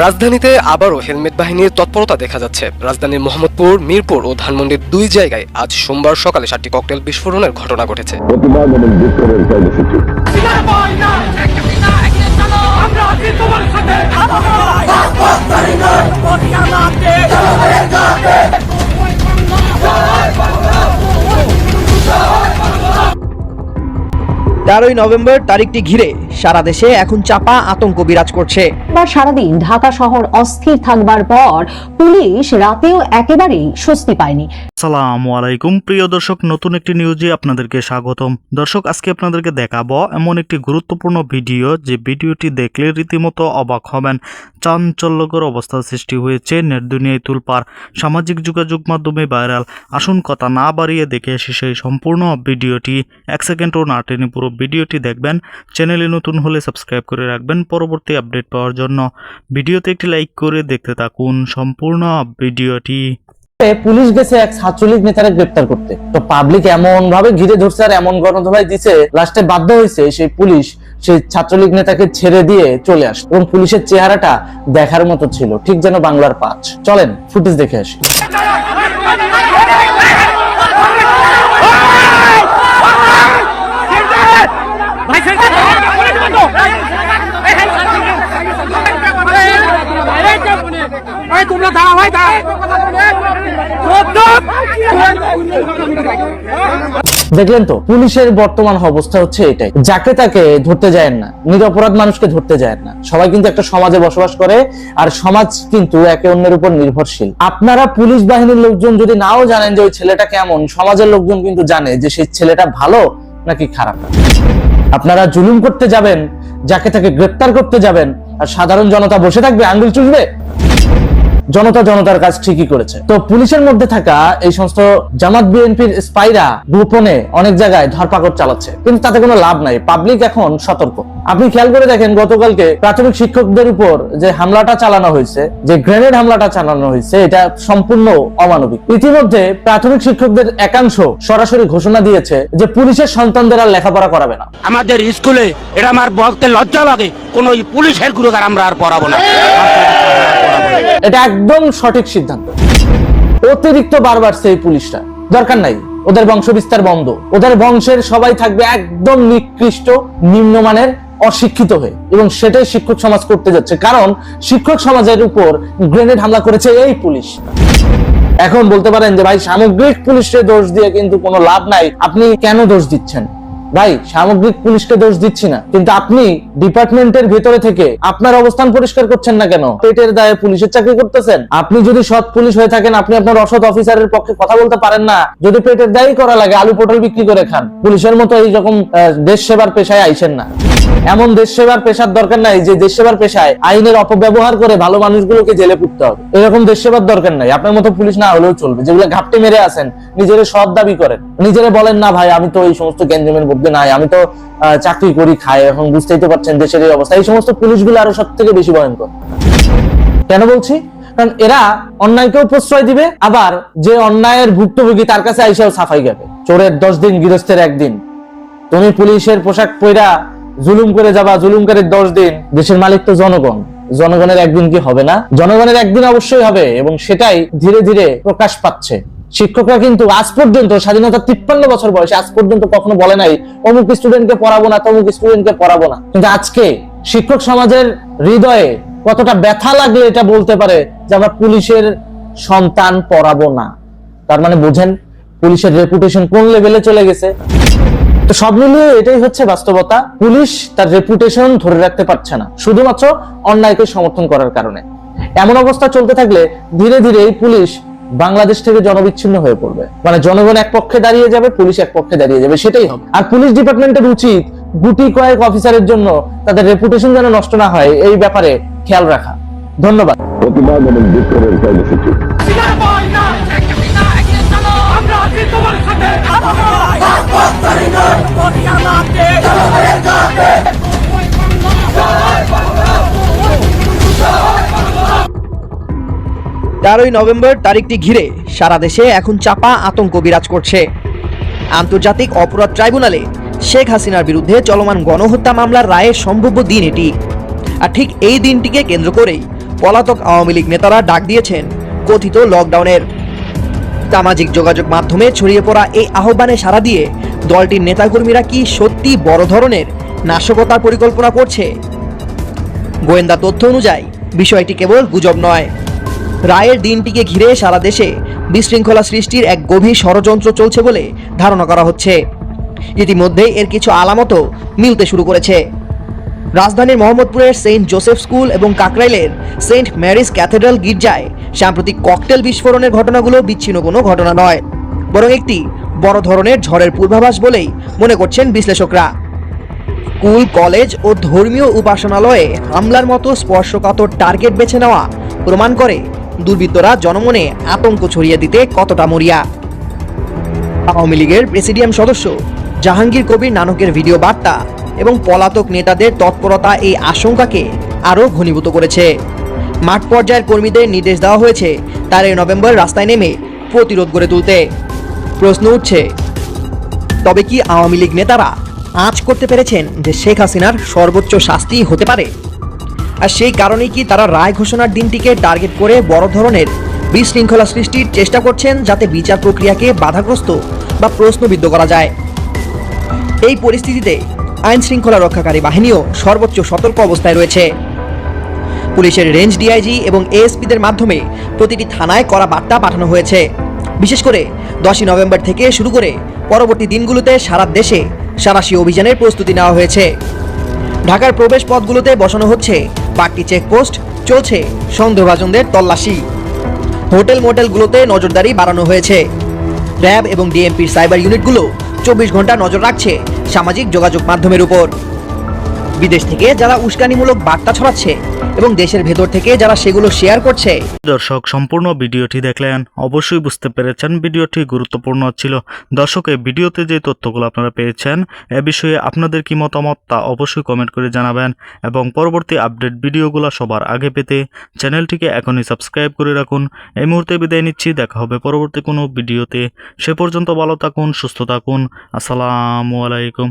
রাজধানীতে আবারও হেলমেট বাহিনীর তৎপরতা দেখা যাচ্ছে। রাজধানীর মোহাম্মদপুর, মিরপুর ও ধানমন্ডির দুই জায়গায় আজ সোমবার সকালে 7টি ককটেল বিস্ফোরণের ঘটনা ঘটেছে। তেরোই নভেম্বর তারিখটি ঘিরে সারা দেশে এখন চাপা আতঙ্ক বিরাজ করছে। সারাদিন ঢাকা শহর অস্থির থাকবার পর পুলিশ রাতেও একেবারেই স্বস্তি পায়নি। আসসালামু আলাইকুম প্রিয় দর্শক, নতুন একটি নিউজে আপনাদেরকে স্বাগতম। দর্শক, আজকে আপনাদেরকে দেখাবো এমন একটি গুরুত্বপূর্ণ ভিডিও, যে ভিডিওটি দেখলে রীতিমতো অবাক হবেন। চাঞ্চল্যকর অবস্থা সৃষ্টি হয়েছে, নেট দুনিয়ায় তুলপাড়, সামাজিক যোগাযোগ মাধ্যমে ভাইরাল। আসুন কথা না বাড়িয়ে দেখে আসি সেই সম্পূর্ণ ভিডিওটি। 1 সেকেন্ডও না টেনে পুরো ভিডিওটি দেখবেন। চ্যানেলে নতুন হলে সাবস্ক্রাইব করে রাখবেন পরবর্তী আপডেট পাওয়ার জন্য। ভিডিওতে একটি লাইক করে দেখতে থাকুন সম্পূর্ণ ভিডিওটি। পুলিশ গেছে এক ছাত্রলীগ নেতাকে গ্রেপ্তার করতে, তো পাবলিক এমন ভাবে ঘিরে ধরছে আর এমন গণধোলাই দিছে, লাস্টে বাধ্য হয়েছে সেই পুলিশ সেই ছাত্রলীগ নেতাকে ছেড়ে দিয়ে চলে আসে। এবং পুলিশের চেহারাটা দেখার মতো ছিল, ঠিক যেন বাংলার 5। চলেন ফুটেজ দেখে আসি। দেখলেন তো, পুলিশের বর্তমান অবস্থা হচ্ছে এটাই। যাকে তাকে ধরতে যায় না, নিরপরাধ মানুষকে ধরতে যায় না। সবাই কিন্তু একটা সমাজে বসবাস করে, আর সমাজ কিন্তু একে অন্যের উপর নির্ভরশীল। আপনারা পুলিশ বাহিনীর লোকজন যদি নাও জানেন যে ওই ছেলেটা কেমন, সমাজের লোকজন কিন্তু জানে যে সেই ছেলেটা ভালো নাকি খারাপ। আপনারা জুলুম করতে যাবেন, যাকে তাকে গ্রেপ্তার করতে যাবেন, আর সাধারণ জনতা বসে থাকবে, আঙ্গুল চুষবে। জনতার কাজ ঠিকই করেছে। তো পুলিশের মধ্যে থাকা এই সমস্ত জামাত বিএনপির স্পাইরা গোপনে অনেক জায়গায় ধরপাকড় চালাচ্ছে, কিন্তু তাতে কোনো লাভ নাই। পাবলিক এখন সতর্ক। আপনি খেয়াল করে দেখেন, গতকালকে প্রাথমিক শিক্ষকদের উপর যে হামলাটা চালানো হয়েছে, যে গ্রেনেড হামলাটা চালানো হয়েছে, এটা সম্পূর্ণ অমানবিক। ইতিমধ্যে প্রাথমিক শিক্ষকদের একাংশ সরাসরি ঘোষণা দিয়েছে যে পুলিশের সন্তানদের আর লেখাপড়া করাবে না। আমাদের স্কুলে এটা আমার বলতে লজ্জা লাগে, কোন পুলিশের গুরুগার আমরা আর পড়াবো না। এটা একদম সঠিক সিদ্ধান্ত। অতিরিক্ত বারবার সেই পুলিশটা দরকার নাই, ওদের বংশ বিস্তার বন্ধ। ওদের বংশের সবাই থাকবে একদম নিকৃষ্ট, নিম্নমানের, অশিক্ষিত হয়ে, এবং সেটাই শিক্ষক সমাজ করতে যাচ্ছে। কারণ শিক্ষক সমাজের উপর গ্রেনেড হামলা করেছে এই পুলিশ। এখন বলতে পারেন যে ভাই, সামগ্রিক পুলিশকে দোষ দিয়ে কিন্তু কোনো লাভ নাই। আপনি কেন দোষ দিচ্ছেন? ভাই, সামগ্রিক পুলিশকে দোষ দিচ্ছি না, কিন্তু আপনি ডিপার্টমেন্টের ভেতরে থেকে আপনার অবস্থান পরিষ্কার করছেন না কেন? পেটের দায়ে পুলিশের চাকরি করতেছেন। আপনি যদি সৎ পুলিশ হয়ে থাকেন, আপনি আপনার অসৎ অফিসারের পক্ষে কথা বলতে পারেন না। যদি পেটের দায়ই করা লাগে, আলু পটল বিক্রি করে খান। পুলিশের মতো এইরকম দেশ সেবার পেশায় আইসেন না। এমন দেশ সেবার পেশার দরকার নাই যে দেশ সেবার পেশায় আইনের অপব্যবহার করে ভালো মানুষগুলোকে জেলে পুরতে হবে। এরকম দেশ সেবার দরকার নাই। আপনার মতো পুলিশ না হলেও চলবে, যেগুলো ঘাপটে মেরে আছেন, নিজের সৎ দাবি করেন, নিজেরা বলেন না ভাই আমি তো এই সমস্ত গ্যাঞ্জামের মধ্যে নাই, আমি তো চাকরি করি খাই। এখন বুঝতেই তো পারছেন দেশের এই অবস্থা। এই সমস্ত পুলিশগুলো আরো সব থেকে বেশি ভয়ঙ্কর। কেন বলছি? কারণ এরা অন্যায়কেও প্রশ্রয় দিবে, আবার যে অন্যায়ের ভুক্তভোগী তার কাছে আইসাও সাফাই গাবে। চোরের 10 দিন, গৃহস্থের 1 দিন। তুমি পুলিশের পোশাক পইরা জুলুম করে যাবা, জুলুমকারীর 10 দিন। দেশের মালিক তো জনগণ, জনগণের একদিন কি হবে না? জনগণের একদিন অবশ্যই হবে, এবং সেটাই ধীরে ধীরে প্রকাশ পাচ্ছে। শিক্ষকরা কিন্তু আজ পর্যন্ত, স্বাধীনতা 53 বছর বয়সে, আজ পর্যন্ত কখনো বলে নাই অমুক স্টুডেন্টকে পড়াবো না, তমুক স্টুডেন্টকে পড়াবো না। কিন্তু আজকে শিক্ষক সমাজের হৃদয়ে কতটা ব্যথা লাগলে এটা বলতে পারে যে আমরা পুলিশের সন্তান পড়াবো না। তার মানে বুঝেন পুলিশের রেপুটেশন কোন লেভেলে চলে গেছে। তো সব মিলিয়ে এটাই হচ্ছে বাস্তবতা। পুলিশ তার রেপুটেশন ধরে রাখতে পারছে না, শুধুমাত্র অন্যায়কে সমর্থন করার কারণে। এমন অবস্থা চলতে থাকলে ধীরে ধীরে এই পুলিশ বাংলাদেশ থেকে জনবিচ্ছিন্ন হয়ে পড়বে। মানে জনগণ এক পক্ষে দাঁড়িয়ে যাবে, পুলিশ এক পক্ষে দাঁড়িয়ে যাবে, সেটাই হবে। আর পুলিশ ডিপার্টমেন্টের উচিত গুটি কয়েক অফিসারের জন্য তাদের রেপুটেশন যেন নষ্ট না হয়, এই ব্যাপারে খেয়াল রাখা। ধন্যবাদ। প্রতিবাদ এবং বিক্ষোভের কর্মসূচি। তেরোই নভেম্বর তারিখটি ঘিরে সারা দেশে এখন চাপা আতঙ্ক বিরাজ করছে। আন্তর্জাতিক অপরাধ ট্রাইব্যুনালে শেখ হাসিনার বিরুদ্ধে চলমান গণহত্যা মামলার রায়ের সম্ভাব্য দিন এটি। আর ঠিক এই দিনটিকে কেন্দ্র করেই পলাতক আওয়ামী লীগ নেতারা ডাক দিয়েছেন কথিত লকডাউনের। সামাজিক যোগাযোগ মাধ্যমে ছড়িয়ে পড়া এই আহ্বানে সাড়া দিয়ে দলটির নেতাকর্মীরা কি সত্যি বড় ধরনের নাশকতার পরিকল্পনা করছে? গোয়েন্দা তথ্য অনুযায়ী বিষয়টি কেবল গুজব নয়। রায়ের দিনটিকে ঘিরে সারা দেশে বিশৃঙ্খলা সৃষ্টির এক গভীর ষড়যন্ত্র চলছে বলে ধারণা করা হচ্ছে। ইতিমধ্যেই এর কিছু আলামতও মিলতে শুরু করেছে। রাজধানীর মোহাম্মদপুরের সেন্ট জোসেফ স্কুল এবং কাকরাইলের সেন্ট ম্যারিজ ক্যাথেড্রাল গির্জায় সাম্প্রতিক ককটেল বিস্ফোরণের ঘটনাগুলো বিচ্ছিন্ন কোনো ঘটনা নয়, বরং একটি বড় ধরনের ঝড়ের পূর্বাভাস বলেই মনে করছেন বিশ্লেষকরা। স্কুল, কলেজ ও ধর্মীয় উপাসনালয়ে হামলার মতো স্পর্শকাতর টার্গেট বেছে নেওয়া প্রমাণ করে দুর্বৃত্তরা জনমনে আতঙ্ক ছড়িয়ে দিতে কতটা মরিয়া। আওয়ামী লীগের প্রেসিডিয়াম সদস্য জাহাঙ্গীর কবির নানকের ভিডিও বার্তা এবং পলাতক নেতাদের তৎপরতা এই আশঙ্কাকে আরও ঘনীভূত করেছে। মাঠ পর্যায়ের কর্মীদের নির্দেশ দেওয়া হয়েছে 13 নভেম্বর রাস্তায় নেমে প্রতিরোধ গড়ে তুলতে। প্রশ্ন উঠছে, তবে কি আওয়ামী লীগ নেতারা আঁচ করতে পেরেছেন যে শেখ হাসিনার সর্বোচ্চ শাস্তি হতে পারে? আর সেই কারণেই কি তারা রায় ঘোষণার দিনটিকে টার্গেট করে বড় ধরনের বিশৃঙ্খলা সৃষ্টির চেষ্টা করছেন, যাতে বিচার প্রক্রিয়াকে বাধাগ্রস্ত বা প্রশ্নবিদ্ধ করা যায়? এই পরিস্থিতিতে আইন শৃঙ্খলা রক্ষাকারী বাহিনীও সর্বোচ্চ সতর্ক অবস্থায় রয়েছে। পুলিশের রেঞ্জ ডিআইজি এবং এএসপিদের মাধ্যমে প্রতিটি থানায় কড়া বার্তা পাঠানো হয়েছে। বিশেষ করে 10 নভেম্বর থেকে শুরু করে পরবর্তী দিনগুলোতে সারা দেশে সাঁড়াশি অভিযানের প্রস্তুতি নেওয়া হয়েছে। ঢাকার প্রবেশ পথগুলোতে বসানো হচ্ছে বাড়তি চেকপোস্ট, চলছে সন্দেহভাজনদের তল্লাশি। হোটেল মোটেলগুলোতে নজরদারি বাড়ানো হয়েছে। র্যাব এবং ডিএমপির সাইবার ইউনিটগুলো 24 ঘন্টা নজর রাখছে সামাজিক যোগাযোগ মাধ্যমের উপর। বিদেশ থেকে যারা উস্কানিমূলক বার্তা ছড়াচ্ছে এবং দেশের ভেতর থেকে যারা সেগুলো শেয়ার করছে। দর্শক, সম্পূর্ণ ভিডিওটি দেখলেন, অবশ্যই বুঝতে পেরেছেন ভিডিওটি গুরুত্বপূর্ণ ছিল। দর্শক, এই ভিডিওতে যে তথ্যগুলো আপনারা পেয়েছেন এ বিষয়ে আপনাদের কি মতামত তা অবশ্যই কমেন্ট করে জানাবেন, এবং পরবর্তী আপডেট ভিডিওগুলো সবার আগে পেতে চ্যানেলটিকে এখনই সাবস্ক্রাইব করে রাখুন। এই মুহূর্তে বিদায় নিচ্ছি, দেখা হবে পরবর্তী কোনো ভিডিওতে। সে পর্যন্ত ভালো থাকুন, সুস্থ থাকুন। আসসালামু আলাইকুম।